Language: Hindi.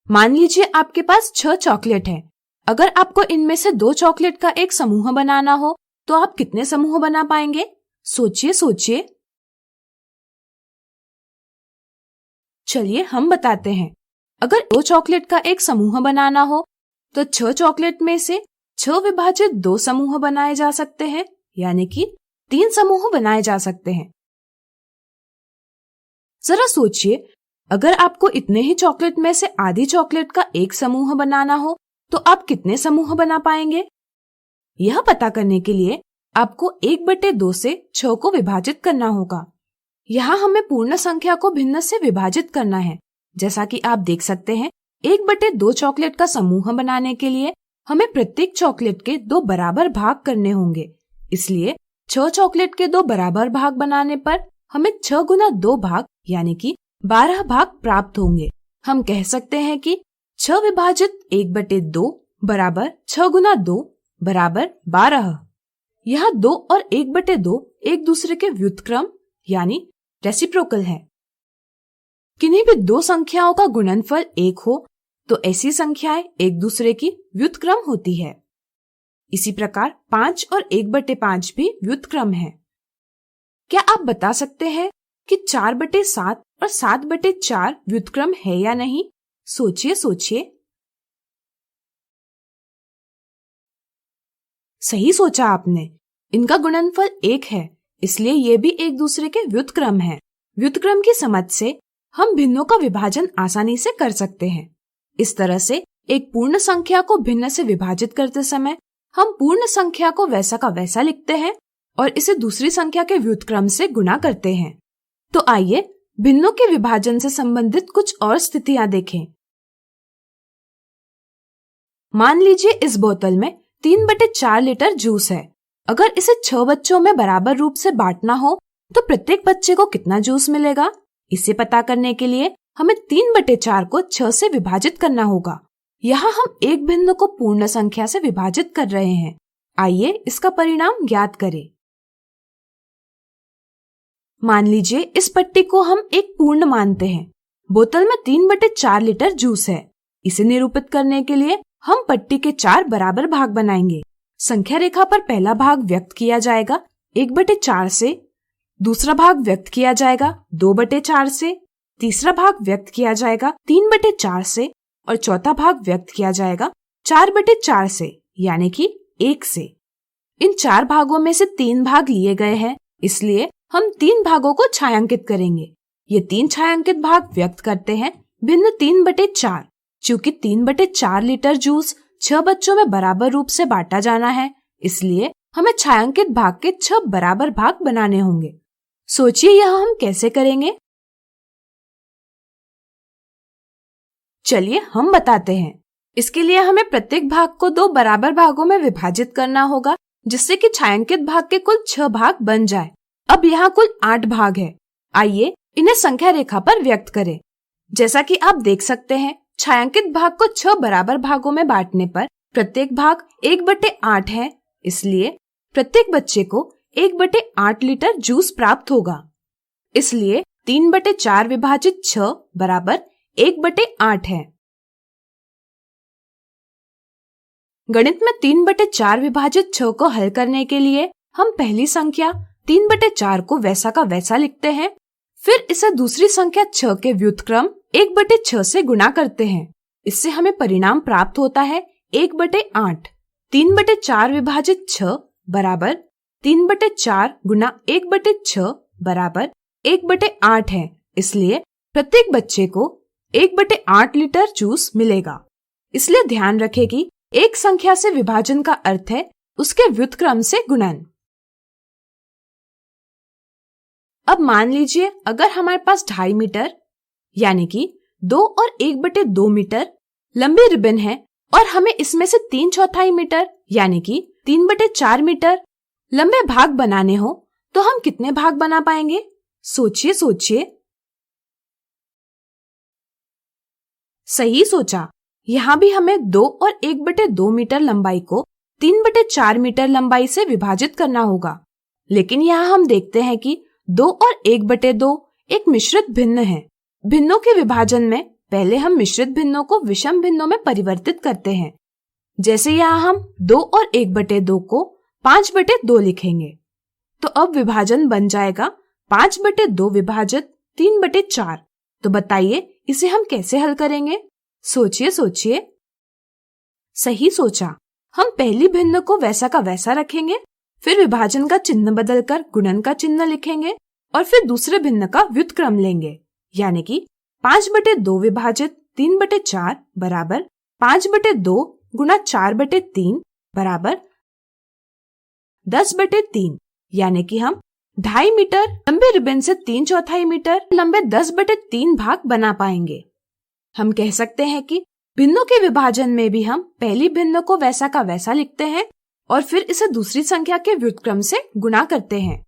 मान लीजिए आपके पास 6 चॉकलेट है। अगर आपको इनमें से 2 चॉकलेट का एक समूह बनाना हो तो आप कितने समूह बना पाएंगे? सोचिए सोचिए। चलिए हम बताते हैं। अगर 2 चॉकलेट का एक समूह बनाना हो तो 6 चॉकलेट में से 6 विभाजित 2 समूह बनाए जा सकते हैं, यानी कि 3 समूह बनाए जा सकते हैं। जरा सोचिए, अगर आपको इतने ही चॉकलेट में से आधी चॉकलेट का एक समूह बनाना हो तो आप कितने समूह बना पाएंगे? यह पता करने के लिए आपको 1/2 से 6 को विभाजित करना होगा। यहाँ हमें पूर्ण संख्या को भिन्न से विभाजित करना है। जैसा कि आप देख सकते हैं, 1/2 चॉकलेट का समूह बनाने के लिए हमें प्रत्येक चॉकलेट के 2 बराबर भाग करने होंगे। इसलिए 6 चॉकलेट के 2 बराबर भाग बनाने पर हमें 6 गुना 2 भाग यानी कि 12 भाग प्राप्त होंगे। हम कह सकते हैं कि 6 विभाजित 1/2 बराबर 6 गुना 2 बराबर 12। यह 2 और 1/2 एक दूसरे के व्युत्क्रम यानी रेसिप्रोकल है। किन्हीं भी 2 संख्याओं का गुणनफल 1 हो तो ऐसी संख्याएं एक दूसरे की व्युत्क्रम होती है। इसी प्रकार 5 और 1/5 भी व्युत्क्रम है। क्या आप बता सकते हैं कि 4/7 और 7/4 व्युत्क्रम है या नहीं? सोचिए सोचिए। सही सोचा आपने। इनका गुणनफल 1 है, इसलिए ये भी एक दूसरे के व्युत्क्रम है। व्युत्क्रम की समझ से हम भिन्नों का विभाजन आसानी से कर सकते हैं। इस तरह से एक पूर्ण संख्या को भिन्न से विभाजित करते समय हम पूर्ण संख्या को वैसा का वैसा लिखते हैं और इसे दूसरी संख्या के व्युत्क्रम से गुणा करते हैं। तो आइए भिन्नों के विभाजन से संबंधित कुछ और स्थितियां देखें। मान लीजिए इस बोतल में 3/4 लीटर जूस है। अगर इसे 6 बच्चों में बराबर रूप से बांटना हो तो प्रत्येक बच्चे को कितना जूस मिलेगा? इसे पता करने के लिए हमें 3/4 को 6 से विभाजित करना होगा। यहाँ हम एक भिन्न को पूर्ण संख्या से विभाजित कर रहे हैं। आइए इसका परिणाम ज्ञात करें। मान लीजिए इस पट्टी को हम एक पूर्ण मानते हैं। बोतल में 3/4 लीटर जूस है। इसे निरूपित करने के लिए हम पट्टी के 4 बराबर भाग बनाएंगे। संख्या रेखा पर पहला भाग व्यक्त किया जाएगा 1/4 से, दूसरा भाग व्यक्त किया जाएगा 2/4 से, तीसरा भाग व्यक्त किया जाएगा 3/4 से और चौथा भाग व्यक्त किया जाएगा 4/4 से, यानी कि 1 से। इन 4 भागों में से 3 भाग लिए गए हैं, इसलिए हम 3 भागों को छायांकित करेंगे। ये 3 छायांकित भाग व्यक्त करते हैं भिन्न 3/4। चूँकि 3/4 लीटर जूस 6 बच्चों में बराबर रूप से बांटा जाना है, इसलिए हमें छायांकित भाग के 6 बराबर भाग बनाने होंगे। सोचिए यह हम कैसे करेंगे? चलिए हम बताते हैं। इसके लिए हमें प्रत्येक भाग को 2 बराबर भागों में विभाजित करना होगा, जिससे कि छायांकित भाग के कुल 6 भाग बन जाए। अब यहाँ कुल 8 भाग है। आइए इन्हें संख्या रेखा पर व्यक्त करें। जैसा कि आप देख सकते हैं, छायांकित भाग को 6 बराबर भागों में बांटने पर प्रत्येक भाग 1/8 है, इसलिए प्रत्येक बच्चे को 1/8 लीटर जूस प्राप्त होगा। इसलिए 3/4 विभाजित 6 बराबर 1/8 है। गणित में 3/4 विभाजित 6 को हल करने के लिए हम पहली संख्या 3/4 को वैसा का वैसा लिखते हैं, फिर इसे दूसरी संख्या 6 के व्युत्क्रम 1/6 से गुणा करते हैं। इससे हमें परिणाम प्राप्त होता है 1/8। 3/4 विभाजित 6 बराबर 3/4 गुना 1/6 बराबर 1/8 है। इसलिए प्रत्येक बच्चे को 1/8 लीटर जूस मिलेगा। इसलिए ध्यान रखें कि एक संख्या से विभाजन का अर्थ है उसके व्युत्क्रम से गुणन। अब मान लीजिए अगर हमारे पास 2.5 मीटर यानी कि 2 और 1/2 मीटर लंबी रिबन है और हमें इसमें से 3/4 मीटर यानी कि 3/4 मीटर लंबे भाग बनाने हो तो हम कितने भाग बना पाएंगे? सोचिए सोचिए। सही सोचा। यहाँ भी हमें 2 और 1/2 मीटर लंबाई को 3/4 मीटर लंबाई से विभाजित करना होगा। लेकिन यहाँ हम देखते हैं कि 2 और 1/2 एक मिश्रित भिन्न है। भिन्नों के विभाजन में पहले हम मिश्रित भिन्नों को विषम भिन्नों में परिवर्तित करते हैं। जैसे यहाँ हम 2 और 1/2 को 5/2 लिखेंगे, तो अब विभाजन बन जाएगा 5/2 विभाजित 3/4। तो बताइए इसे हम कैसे हल करेंगे? सोचिए सोचिए। सही सोचा। हम पहली भिन्न को वैसा का वैसा रखेंगे, फिर विभाजन का चिन्ह बदलकर गुणन का चिन्ह लिखेंगे और फिर दूसरे भिन्न का व्युत्क्रम लेंगे, यानी कि 5/2 विभाजित 3/4 बराबर 5/2 गुणा 4/3 बराबर 10/3, यानी कि हम 2.5 मीटर लंबे रिबन से 3/4 मीटर लंबे 10/3 भाग बना पाएंगे। हम कह सकते हैं कि भिन्नों के विभाजन में भी हम पहली भिन्न को वैसा का वैसा लिखते हैं और फिर इसे दूसरी संख्या के व्युत्क्रम से गुणा करते हैं।